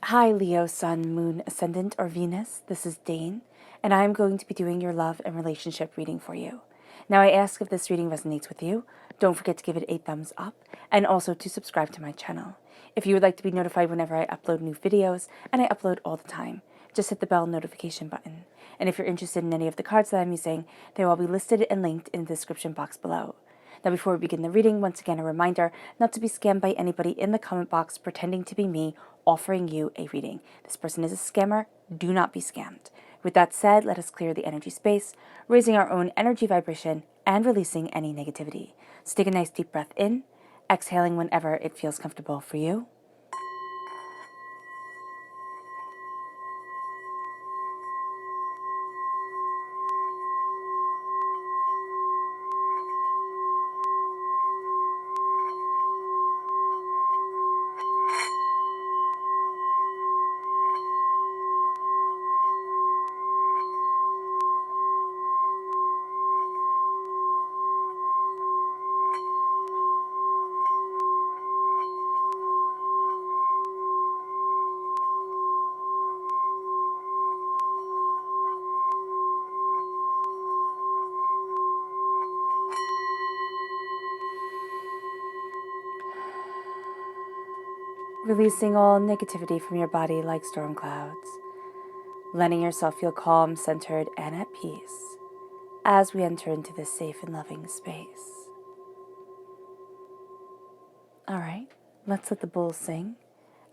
Hi, Leo, Sun, Moon, Ascendant, or Venus. This is Dane, and I am going to be doing your love and relationship reading for you. Now, I ask if this reading resonates with you. Don't forget to give it a thumbs up, and also to subscribe to my channel. If you would like to be notified whenever I upload new videos, and I upload all the time, just hit the bell notification button. And if you're interested in any of the cards that I'm using, they will all be listed and linked in the description box below. Now, before we begin the reading, once again, a reminder not to be scammed by anybody in the comment box pretending to be me offering you a reading. This person is a scammer. Do not be scammed. With that said, let us clear the energy space, raising our own energy vibration and releasing any negativity. So take a nice deep breath in, exhaling whenever it feels comfortable for you. Releasing all negativity from your body like storm clouds, letting yourself feel calm, centered, and at peace as we enter into this safe and loving space. All right, let's let the bulls sing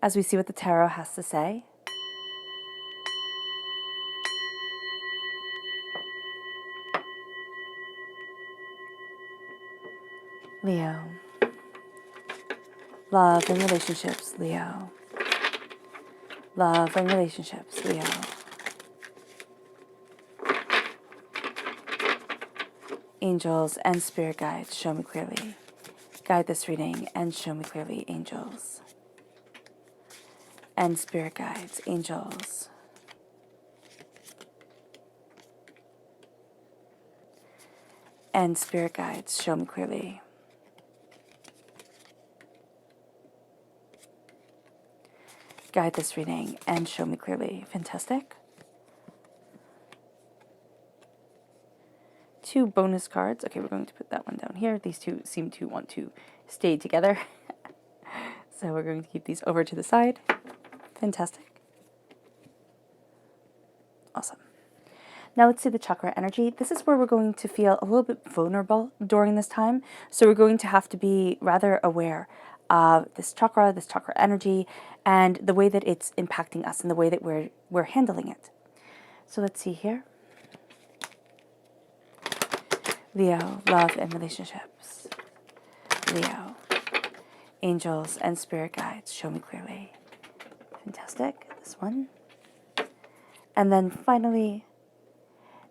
as we see what the tarot has to say. Leo. Love and relationships, Leo. Love and relationships, Leo. Angels and spirit guides, show me clearly. Guide this reading and show me clearly, angels. And spirit guides, angels. And spirit guides, show me clearly. Guide this reading and show me clearly. Fantastic. 2 bonus cards. Okay, we're going to put that one down here. These two seem to want to stay together. So we're going to keep these over to the side. Fantastic. Awesome. Now let's see the chakra energy. This is where we're going to feel a little bit vulnerable during this time. So we're going to have to be rather aware of this chakra energy, and the way that it's impacting us and the way that we're handling it. So let's see here. Leo, love and relationships. Leo, angels and spirit guides, show me clearly. Fantastic. This one. And then finally,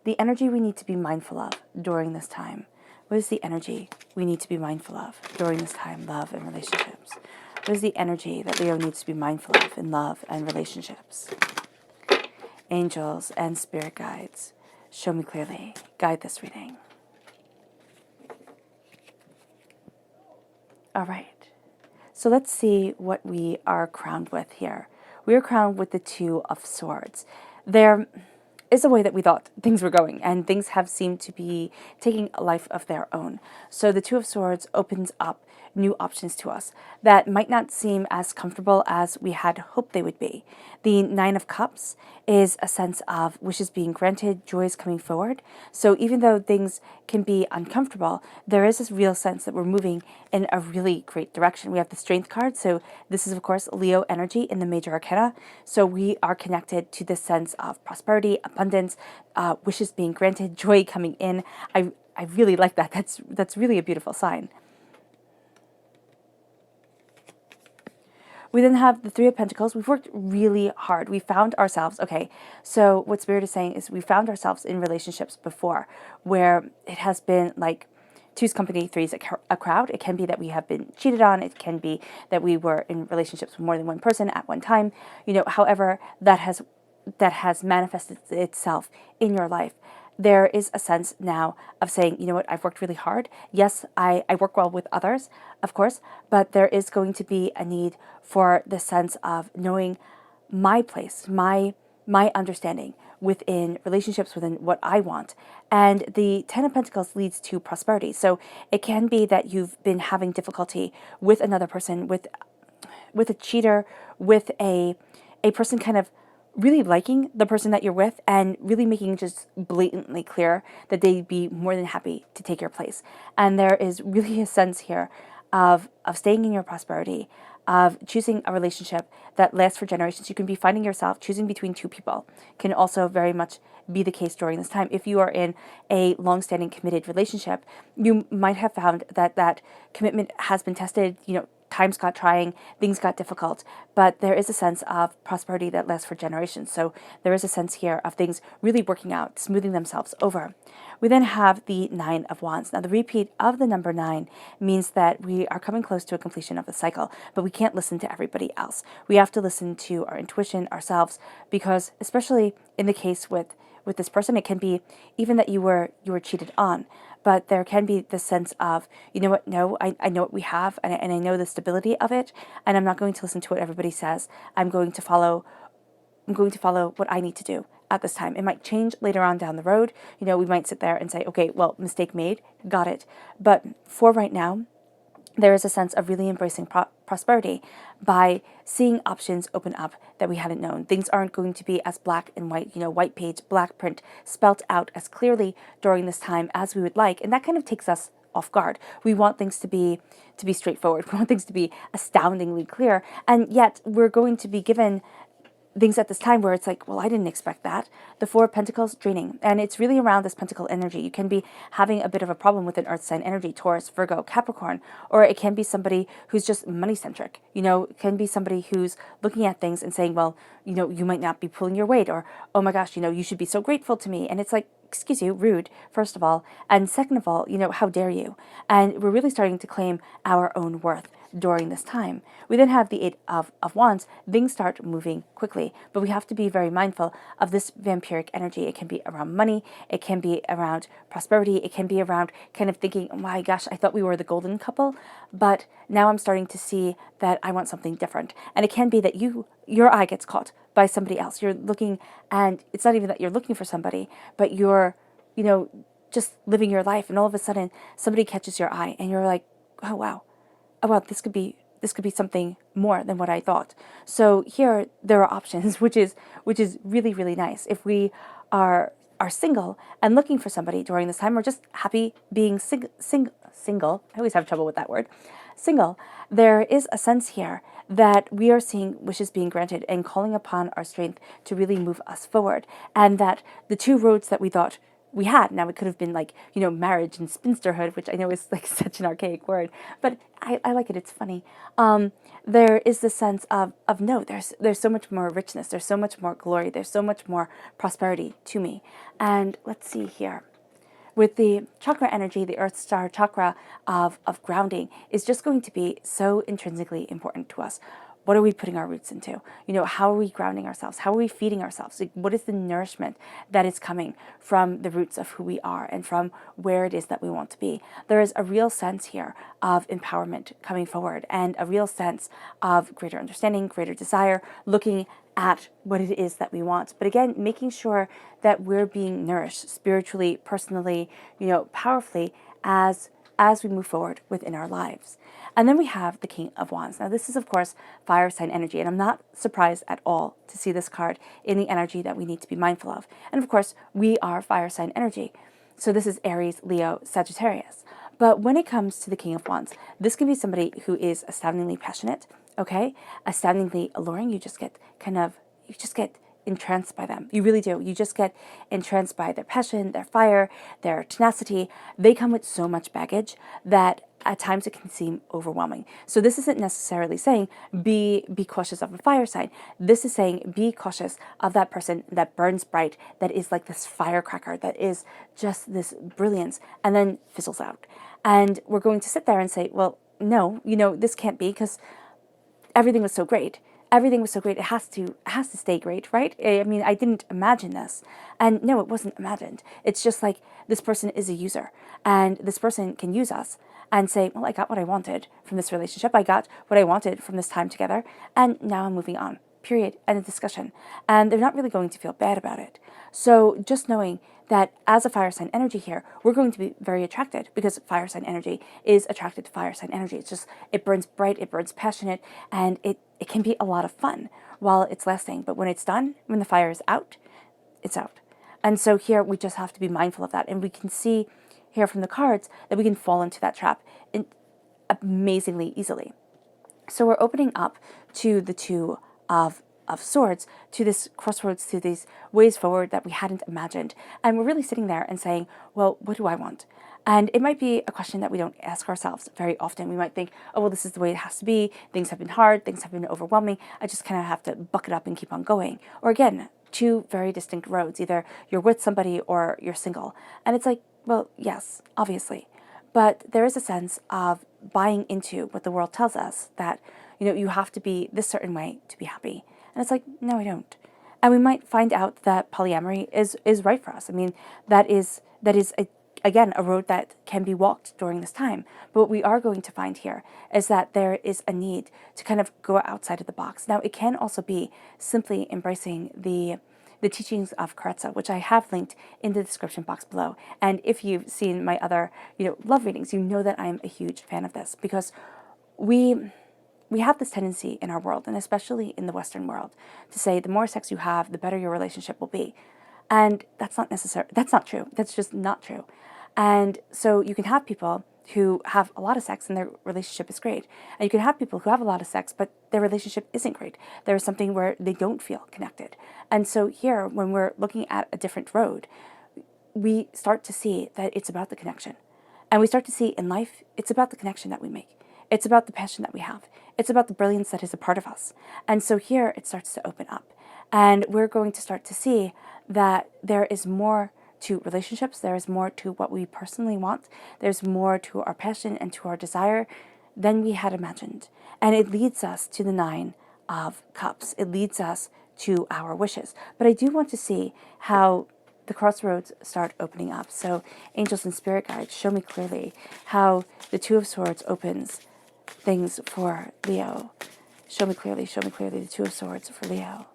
the energy we need to be mindful of during this time. What is the energy we need to be mindful of during this time, love and relationships? What is the energy that Leo needs to be mindful of in love and relationships? Angels and spirit guides, show me clearly. Guide this reading. All right. So let's see what we are crowned with here. We are crowned with the 2 of Swords. There is a way that we thought things were going, and things have seemed to be taking a life of their own. So the 2 of Swords opens up new options to us that might not seem as comfortable as we had hoped they would be. The 9 of Cups is a sense of wishes being granted, joys coming forward. So even though things can be uncomfortable, there is this real sense that we're moving in a really great direction. We have the Strength card, so this is of course Leo energy in the major arcana. So we are connected to this sense of prosperity, abundance, wishes being granted, joy coming in. I really like that. That's really a beautiful sign. We then have the 3 of Pentacles. We've worked really hard. We found ourselves, okay, so what Spirit is saying is we found ourselves in relationships before where it has been like 2's company, 3's a crowd. It can be that we have been cheated on. It can be that we were in relationships with more than one person at one time. You know, however that has manifested itself in your life. There is a sense now of saying, you know what, I've worked really hard. Yes, I work well with others, of course, but there is going to be a need for the sense of knowing my place, my understanding within relationships, within what I want. And the Ten of Pentacles leads to prosperity. So it can be that you've been having difficulty with another person, with a cheater, with a person kind of really liking the person that you're with and really making just blatantly clear that they'd be more than happy to take your place. And there is really a sense here of staying in your prosperity, of choosing a relationship that lasts for generations. You can be finding yourself choosing between two people, can also very much be the case during this time. If you are in a long-standing committed relationship, you might have found that that commitment has been tested, times got trying, things got difficult, but there is a sense of prosperity that lasts for generations. So there is a sense here of things really working out, smoothing themselves over. We then have the Nine of Wands. Now, the repeat of the number 9 means that we are coming close to a completion of the cycle, but we can't listen to everybody else. We have to listen to our intuition, ourselves, because especially in the case with this person, it can be even that you were cheated on, but there can be this sense of, you know what, no, I know what we have, and I know the stability of it, and I'm not going to listen to what everybody says. I'm going to follow what I need to do at this time. It might change later on down the road. We might sit there and say, okay, well, mistake made, got it. But for right now, there is a sense of really embracing prosperity by seeing options open up that we hadn't known. Things aren't going to be as black and white, white page, black print, spelt out as clearly during this time as we would like. And that kind of takes us off guard. We want things to be straightforward. We want things to be astoundingly clear. And yet we're going to be given things at this time where it's like, well, I didn't expect that. The Four of Pentacles, draining. And it's really around this pentacle energy. You can be having a bit of a problem with an earth sign energy, Taurus, Virgo, Capricorn, or it can be somebody who's just money-centric. It can be somebody who's looking at things and saying, well, you might not be pulling your weight, or, oh my gosh, you should be so grateful to me. And it's like, excuse you, rude, first of all. And second of all, how dare you? And we're really starting to claim our own worth during this time. We then have the Eight of Wands. Things start moving quickly, but we have to be very mindful of this vampiric energy. It can be around money, it can be around prosperity, it can be around kind of thinking, oh my gosh, I thought we were the golden couple, but now I'm starting to see that I want something different. And it can be that your eye gets caught by somebody else. You're looking, and it's not even that you're looking for somebody, but you're, just living your life, and all of a sudden somebody catches your eye and you're like, oh wow, this could be something more than what I thought. So here there are options, which is really, really nice. If we are single and looking for somebody during this time, or just happy being single, I always have trouble with that word, single, there is a sense here that we are seeing wishes being granted and calling upon our strength to really move us forward. And that the two roads that we thought we had, now it could have been like, marriage and spinsterhood, which I know is like such an archaic word, but I like it, it's funny. There is the sense of no, there's so much more richness, there's so much more glory, there's so much more prosperity to me. And let's see here. With the chakra energy, the Earth Star chakra of grounding is just going to be so intrinsically important to us. What are we putting our roots into? How are we grounding ourselves? How are we feeding ourselves? Like, what is the nourishment that is coming from the roots of who we are and from where it is that we want to be? There is a real sense here of empowerment coming forward, and a real sense of greater understanding, greater desire, looking at what it is that we want. But again, making sure that we're being nourished spiritually, personally, powerfully as we move forward within our lives. And then we have the King of Wands. Now, this is, of course, fire sign energy, and I'm not surprised at all to see this card in the energy that we need to be mindful of. And of course, we are fire sign energy. So this is Aries, Leo, Sagittarius. But when it comes to the King of Wands, this can be somebody who is astoundingly passionate, okay? Astoundingly alluring. You just get entranced by them. You really do. You just get entranced by their passion, their fire, their tenacity. They come with so much baggage that at times it can seem overwhelming. So this isn't necessarily saying be cautious of a fire sign. This is saying be cautious of that person that burns bright, that is like this firecracker, that is just this brilliance, and then fizzles out. And we're going to sit there and say, well, no, this can't be, because everything was so great. Everything was so great. It has to stay great, right? I mean, I didn't imagine this. And no, it wasn't imagined. It's just like this person is a user, and this person can use us and say, well, I got what I wanted from this relationship. I got what I wanted from this time together, and now I'm moving on. period, end of discussion. And they're not really going to feel bad about it. So just knowing that as a fire sign energy here, we're going to be very attracted because fire sign energy is attracted to fire sign energy. It's just, it burns bright, it burns passionate, and it can be a lot of fun while it's lasting. But when it's done, when the fire is out, it's out. And so here we just have to be mindful of that. And we can see here from the cards that we can fall into that trap amazingly easily. So we're opening up to the Two of Swords, to this crossroads, to these ways forward that we hadn't imagined. And we're really sitting there and saying, well, what do I want? And it might be a question that we don't ask ourselves very often. We might think, oh, well, this is the way it has to be. Things have been hard. Things have been overwhelming. I just kind of have to buck it up and keep on going. Or again, two very distinct roads. Either you're with somebody or you're single. And it's like, well, yes, obviously. But there is a sense of buying into what the world tells us, that, you have to be this certain way to be happy. And it's like, no, I don't. And we might find out that polyamory is right for us. I mean, that is again, a road that can be walked during this time. But what we are going to find here is that there is a need to kind of go outside of the box. Now, it can also be simply embracing the teachings of Karetza, which I have linked in the description box below. And if you've seen my other, love readings, you know that I'm a huge fan of this, because we have this tendency in our world, and especially in the Western world, to say the more sex you have, the better your relationship will be. And that's not necessary. That's not true. That's just not true. And so you can have people who have a lot of sex and their relationship is great. And you can have people who have a lot of sex, but their relationship isn't great. There is something where they don't feel connected. And so here, when we're looking at a different road, we start to see that it's about the connection. And we start to see in life, it's about the connection that we make. It's about the passion that we have. It's about the brilliance that is a part of us. And so here it starts to open up. And we're going to start to see that there is more to relationships. There is more to what we personally want. There's more to our passion and to our desire than we had imagined. And it leads us to the Nine of Cups. It leads us to our wishes. But I do want to see how the crossroads start opening up. So angels and spirit guides, show me clearly how the Two of Swords opens things for Leo. Show me clearly the Two of Swords for Leo.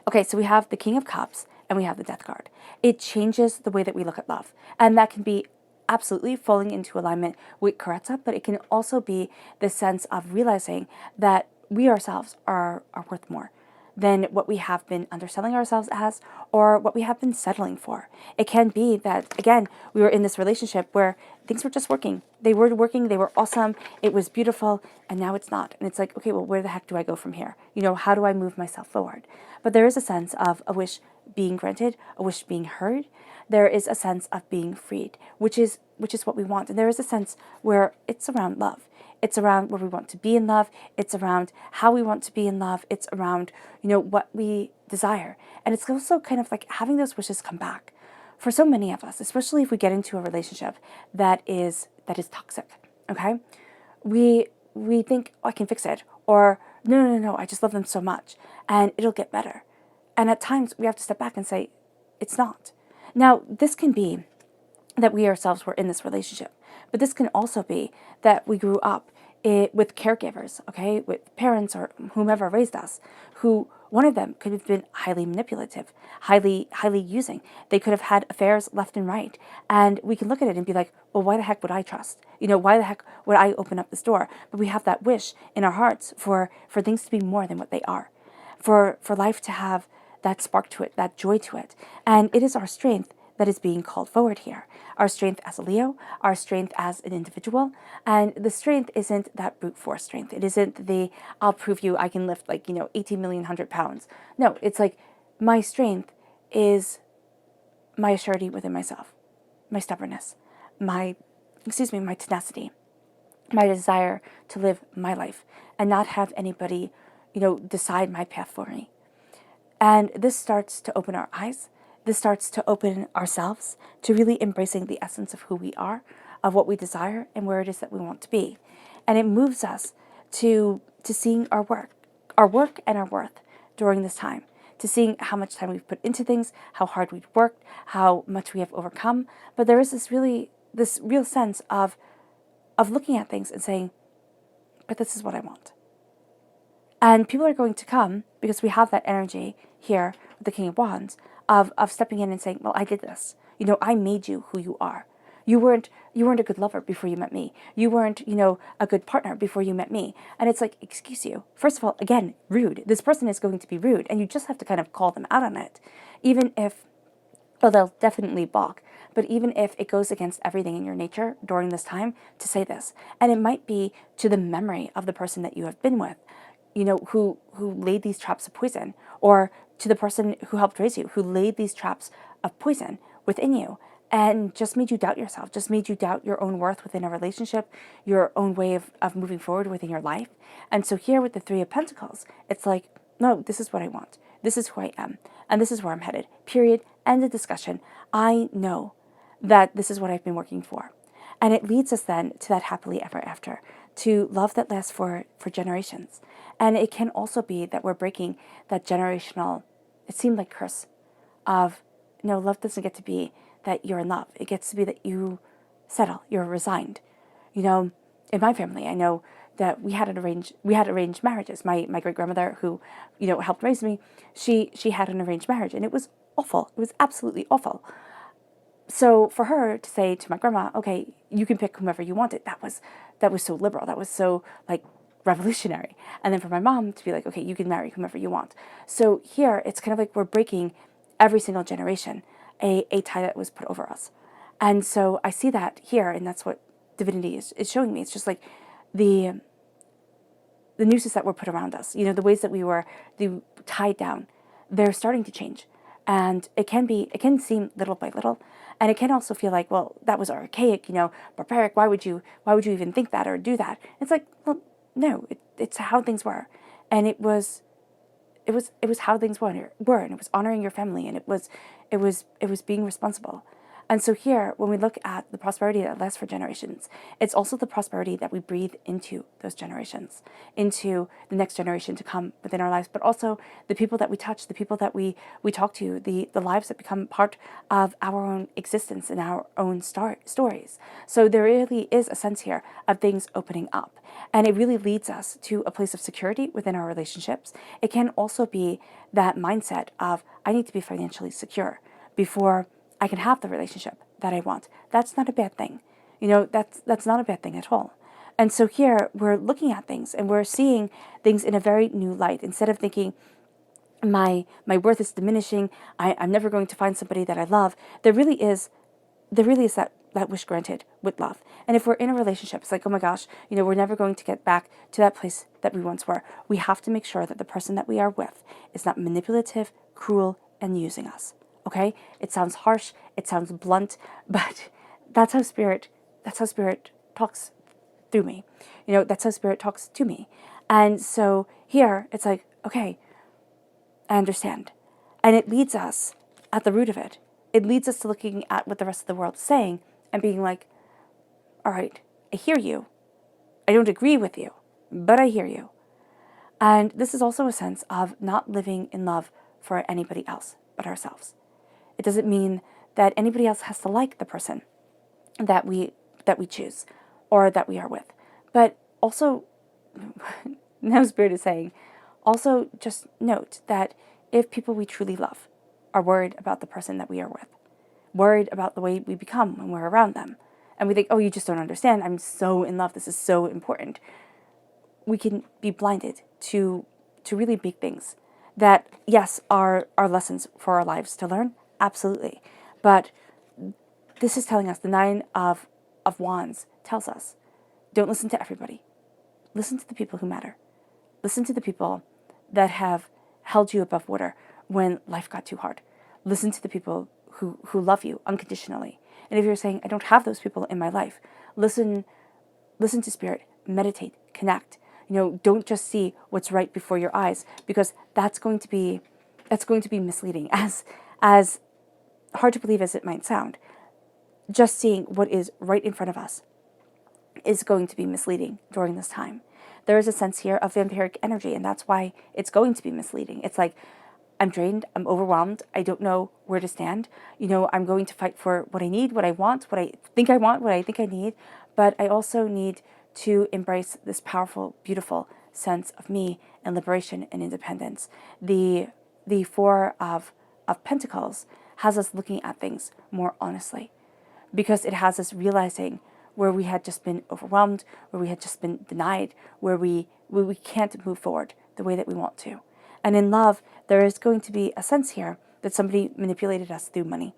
Okay, so we have the King of Cups and we have the Death card. It changes the way that we look at love. And that can be absolutely falling into alignment with Karetza, but it can also be the sense of realizing that we ourselves are worth more than what we have been underselling ourselves as, or what we have been settling for. It can be that, again, we were in this relationship where things were just working. They were working, they were awesome, it was beautiful, and now it's not. And it's like, okay, well, where the heck do I go from here? How do I move myself forward? But there is a sense of a wish being granted, a wish being heard. There is a sense of being freed, which is what we want. And there is a sense where it's around love. It's around where we want to be in love. It's around how we want to be in love. It's around, what we desire. And it's also kind of like having those wishes come back. For so many of us, especially if we get into a relationship that is toxic, okay? We think, oh, I can fix it. Or, no, I just love them so much. And it'll get better. And at times, we have to step back and say, it's not. Now, this can be that we ourselves were in this relationship. But this can also be that we grew up with caregivers, okay, with parents or whomever raised us, who one of them could have been highly manipulative, highly using. They could have had affairs left and right. And we can look at it and be like, well, why the heck would I trust? Why the heck would I open up this door? But we have that wish in our hearts for things to be more than what they are, for life to have that spark to it, that joy to it. And it is our strength that is being called forward here. Our strength as a Leo, our strength as an individual. And the strength isn't that brute force strength. It isn't the, I'll prove you I can lift 18 million 100 pounds. No, it's like my strength is my assurity within myself, my stubbornness, my tenacity, my desire to live my life and not have anybody, decide my path for me. And this starts to open our eyes. This starts to open ourselves to really embracing the essence of who we are, of what we desire, and where it is that we want to be. And it moves us to seeing our work and our worth during this time, to seeing how much time we've put into things, how hard we've worked, how much we have overcome. But there is this real sense of looking at things and saying, but this is what I want. And people are going to come because we have that energy here with the King of Wands of stepping in and saying, well, I did this. I made you who you are. You weren't a good lover before you met me. You weren't, a good partner before you met me. And it's like, excuse you. First of all, again, rude. This person is going to be rude, and you just have to kind of call them out on it. Even if, well, they'll definitely balk, but even if it goes against everything in your nature during this time, to say this. And it might be to the memory of the person that you have been with, who laid these traps of poison, or to the person who helped raise you, who laid these traps of poison within you and just made you doubt yourself, just made you doubt your own worth within a relationship, your own way of moving forward within your life. And so here with the Three of Pentacles, it's like, no, this is what I want. This is who I am. And this is where I'm headed. Period. End of discussion. I know that this is what I've been working for. And it leads us then to that happily ever after, to love that lasts for generations. And it can also be that we're breaking that generational, it seemed like curse of, no, love doesn't get to be that you're in love. It gets to be that you settle, you're resigned. In my family, I know that we had arranged marriages. My great grandmother, who, helped raise me, she had an arranged marriage, and it was awful. It was absolutely awful. So for her to say to my grandma, okay, you can pick whomever you wanted, that was so liberal. That was so revolutionary. And then for my mom to be like, okay, you can marry whomever you want. So here it's kind of like we're breaking every single generation a tie that was put over us. And so I see that here, and that's what divinity is showing me. It's just like the nooses that were put around us, the ways that we were tied down, they're starting to change. And it can seem little by little, and it can also feel like, well, that was archaic, barbaric. Why would you even think that or do that? It's like, well, no, it's how things were, and it was how things were, and it was honoring your family, and it was being responsible. And so here, when we look at the prosperity that lasts for generations, it's also the prosperity that we breathe into those generations, into the next generation to come within our lives, but also the people that we touch, the people that we talk to, the lives that become part of our own existence and our own stories. So there really is a sense here of things opening up. And it really leads us to a place of security within our relationships. It can also be that mindset of, I need to be financially secure before I can have the relationship that I want. That's not a bad thing. That's not a bad thing at all. And so here we're looking at things and we're seeing things in a very new light. Instead of thinking my worth is diminishing, I'm never going to find somebody that I love, there really is that wish granted with love. And if we're in a relationship, it's like, oh my gosh, we're never going to get back to that place that we once were. We have to make sure that the person that we are with is not manipulative, cruel, and using us. Okay? It sounds harsh, it sounds blunt, but that's how spirit talks through me. That's how spirit talks to me. And so here it's like, okay, I understand. And it leads us, at the root of it leads us to looking at what the rest of the world is saying and being like, all right, I hear you. I don't agree with you, but I hear you. And this is also a sense of not living in love for anybody else but ourselves. It doesn't mean that anybody else has to like the person that we choose or that we are with. But also, now Spirit is saying, also just note that if people we truly love are worried about the person that we are with, worried about the way we become when we're around them, and we think, oh, you just don't understand, I'm so in love, this is so important, we can be blinded to really big things that, yes, are lessons for our lives to learn. Absolutely. But this is telling us, the Nine of Wands tells us, don't listen to everybody. Listen to the people who matter. Listen to the people that have held you above water when life got too hard. Listen to the people who love you unconditionally. And if you're saying, I don't have those people in my life, listen to spirit, meditate, connect. Don't just see what's right before your eyes, because that's going to be misleading. As hard to believe as it might sound, just seeing what is right in front of us is going to be misleading during this time. There is a sense here of vampiric energy, and that's why it's going to be misleading. It's like, I'm drained, I'm overwhelmed, I don't know where to stand. I'm going to fight for what I need, what I want, what I think I want, what I think I need, but I also need to embrace this powerful, beautiful sense of me and liberation and independence. The Four of Pentacles has us looking at things more honestly, because it has us realizing where we had just been overwhelmed, where we had just been denied, where we can't move forward the way that we want to. And in love, there is going to be a sense here that somebody manipulated us through money.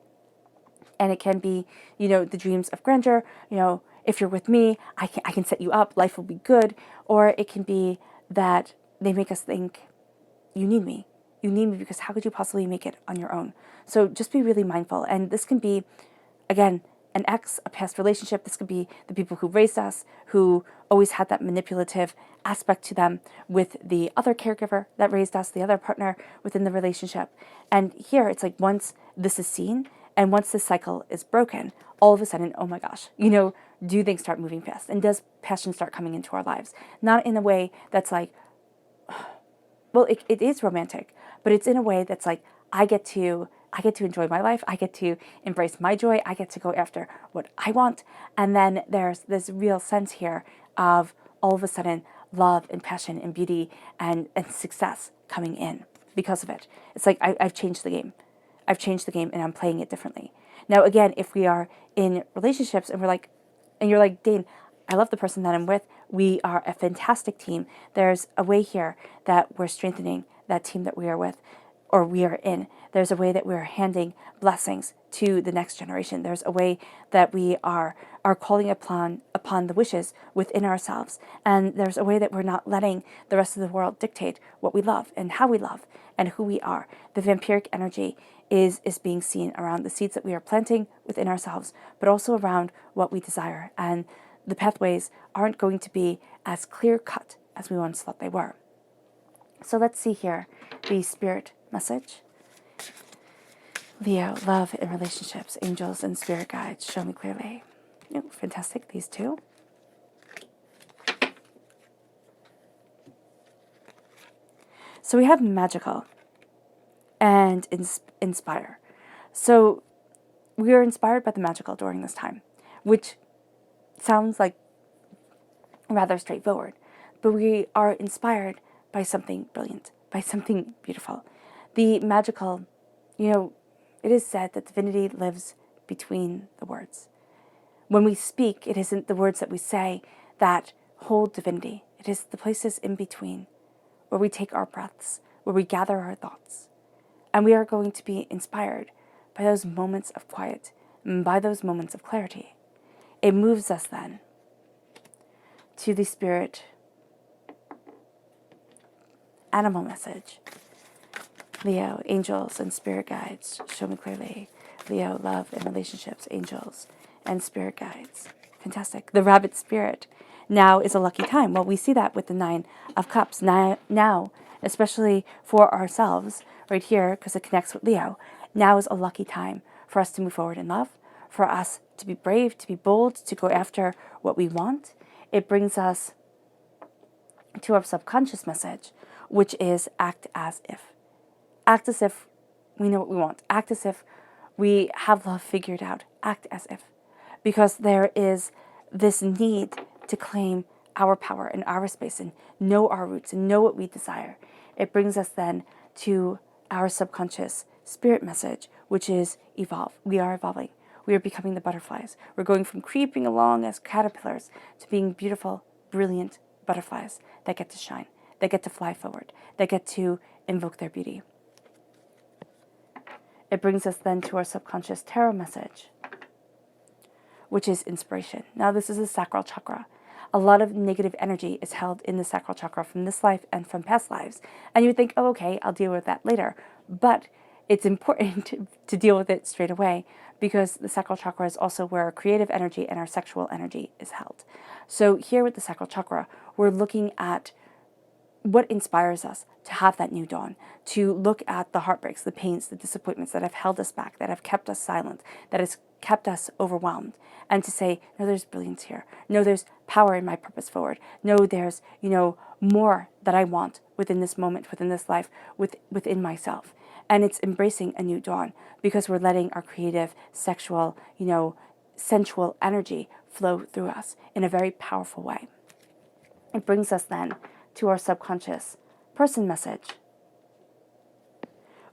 And it can be, the dreams of grandeur, if you're with me, I can set you up, life will be good. Or it can be that they make us think, you need me. You need me because how could you possibly make it on your own? So just be really mindful. And this can be, again, an ex, a past relationship. This could be the people who raised us, who always had that manipulative aspect to them with the other caregiver that raised us, the other partner within the relationship. And here it's like once this is seen and once this cycle is broken, all of a sudden, oh my gosh, do things start moving fast? And does passion start coming into our lives? Not in a way that's like, well, it is romantic, but it's in a way that's like, I get to enjoy my life. I get to embrace my joy. I get to go after what I want. And then there's this real sense here of all of a sudden love and passion and beauty and success coming in because of it. It's like I've changed the game. I've changed the game and I'm playing it differently. Now, again, if we are in relationships and you're like, Dane, I love the person that I'm with. We are a fantastic team. There's a way here that we're strengthening that team that we are with or we are in. There's a way that we're handing blessings to the next generation. There's a way that we are calling upon the wishes within ourselves. And there's a way that we're not letting the rest of the world dictate what we love and how we love and who we are. The vampiric energy is being seen around the seeds that we are planting within ourselves, but also around what we desire. And the pathways aren't going to be as clear-cut as we once thought they were. So let's see here the spirit message. Leo, love and relationships, angels and spirit guides, show me clearly. Oh, fantastic, these two. So we have magical and inspire. So we are inspired by the magical during this time, which sounds like rather straightforward, but we are inspired by something brilliant, by something beautiful. The magical, it is said that divinity lives between the words. When we speak, it isn't the words that we say that hold divinity. It is the places in between where we take our breaths, where we gather our thoughts. And we are going to be inspired by those moments of quiet and by those moments of clarity. It moves us then to the spirit animal message. Leo, angels and spirit guides, show me clearly. Leo, love and relationships, angels and spirit guides. Fantastic. The rabbit spirit. Now is a lucky time. Well, we see that with the 9 of Cups. Now, especially for ourselves, right here, because it connects with Leo, now is a lucky time for us to move forward in love, for us to be brave, to be bold, to go after what we want. It brings us to our subconscious message, which is act as if. Act as if we know what we want. Act as if we have love figured out. Act as if. Because there is this need to claim our power and our space and know our roots and know what we desire. It brings us then to our subconscious spirit message, which is evolve. We are evolving. We are becoming the butterflies. We're going from creeping along as caterpillars to being beautiful, brilliant butterflies that get to shine, that get to fly forward, that get to invoke their beauty. It brings us then to our subconscious tarot message, which is inspiration. Now, this is the sacral chakra. A lot of negative energy is held in the sacral chakra from this life and from past lives. And you would think, oh, okay, I'll deal with that later. But it's important to deal with it straight away because the sacral chakra is also where our creative energy and our sexual energy is held. So here with the sacral chakra, we're looking at what inspires us to have that new dawn, to look at the heartbreaks, the pains, the disappointments that have held us back, that have kept us silent, that has kept us overwhelmed, and to say, no, there's brilliance here. No, there's power in my purpose forward. No, there's, more that I want within this moment, within this life, within myself. And it's embracing a new dawn because we're letting our creative, sexual, sensual energy flow through us in a very powerful way. it brings us then to our subconscious person message,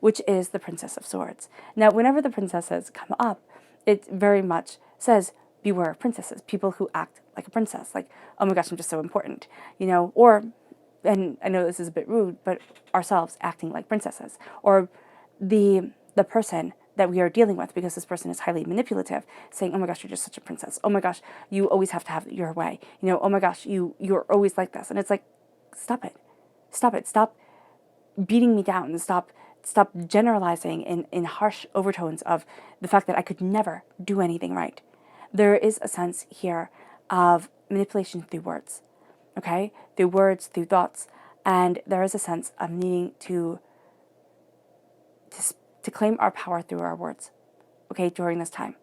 which is the Princess of Swords. Now, whenever the princesses come up, it very much says, beware of princesses, people who act like a princess, like, oh my gosh, I'm just so important, or, and I know this is a bit rude, but ourselves acting like princesses, or the person that we are dealing with, because this person is highly manipulative, saying, oh my gosh, you're just such a princess. Oh my gosh, you always have to have your way. Oh my gosh, you're always like this. And it's like, stop it. Stop it. Stop beating me down. Stop generalizing in harsh overtones of the fact that I could never do anything right. There is a sense here of manipulation through words, okay? Through words, through thoughts. And there is a sense of needing to claim our power through our words, okay, during this time.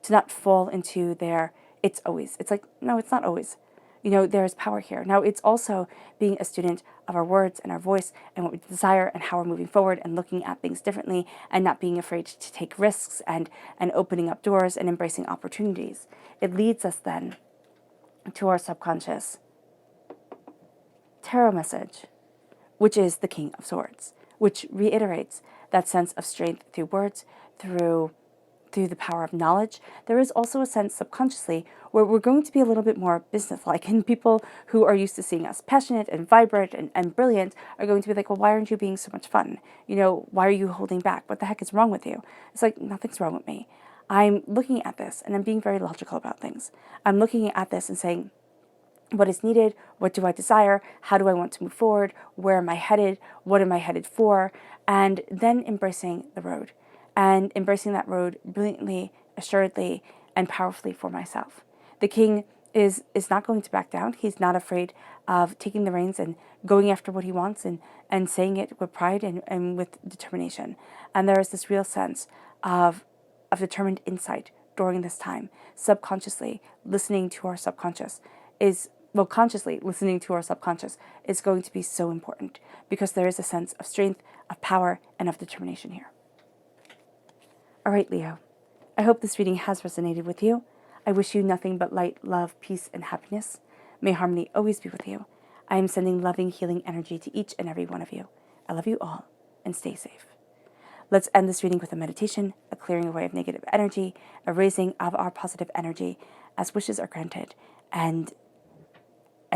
To not fall into it's always. It's like, no, it's not always. There is power here. Now, it's also being a student of our words and our voice and what we desire and how we're moving forward and looking at things differently and not being afraid to take risks and opening up doors and embracing opportunities. It leads us then to our subconscious tarot message, which is the King of Swords, which reiterates that sense of strength through words, through the power of knowledge. There is also a sense subconsciously where we're going to be a little bit more businesslike, and people who are used to seeing us passionate and vibrant and brilliant are going to be like, well, why aren't you being so much fun? Why are you holding back? What the heck is wrong with you? It's like, nothing's wrong with me. I'm looking at this and I'm being very logical about things. I'm looking at this and saying, what is needed? What do I desire? How do I want to move forward? Where am I headed? What am I headed for? And then embracing the road, and embracing that road brilliantly, assuredly, and powerfully for myself. The king is not going to back down. He's not afraid of taking the reins and going after what he wants and saying it with pride and with determination. And there is this real sense of determined insight during this time. Subconsciously listening to our subconscious consciously listening to our subconscious is going to be so important, because there is a sense of strength, of power, and of determination here. All right, Leo, I hope this reading has resonated with you. I wish you nothing but light, love, peace, and happiness. May harmony always be with you. I am sending loving, healing energy to each and every one of you. I love you all, and stay safe. Let's end this reading with a meditation, a clearing away of negative energy, a raising of our positive energy as wishes are granted, and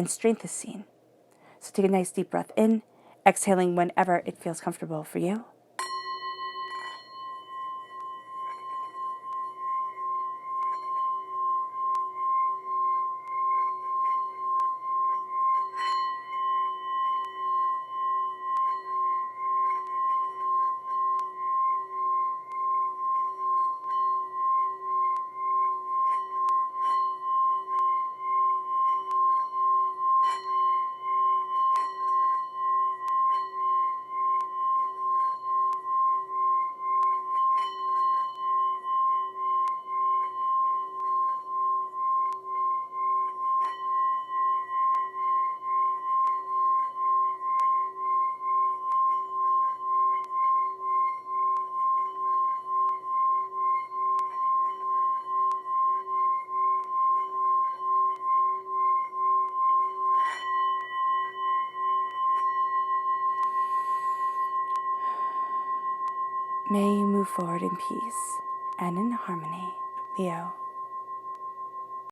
strength is seen. So take a nice deep breath in, exhaling whenever it feels comfortable for you. May you move forward in peace and in harmony, Leo.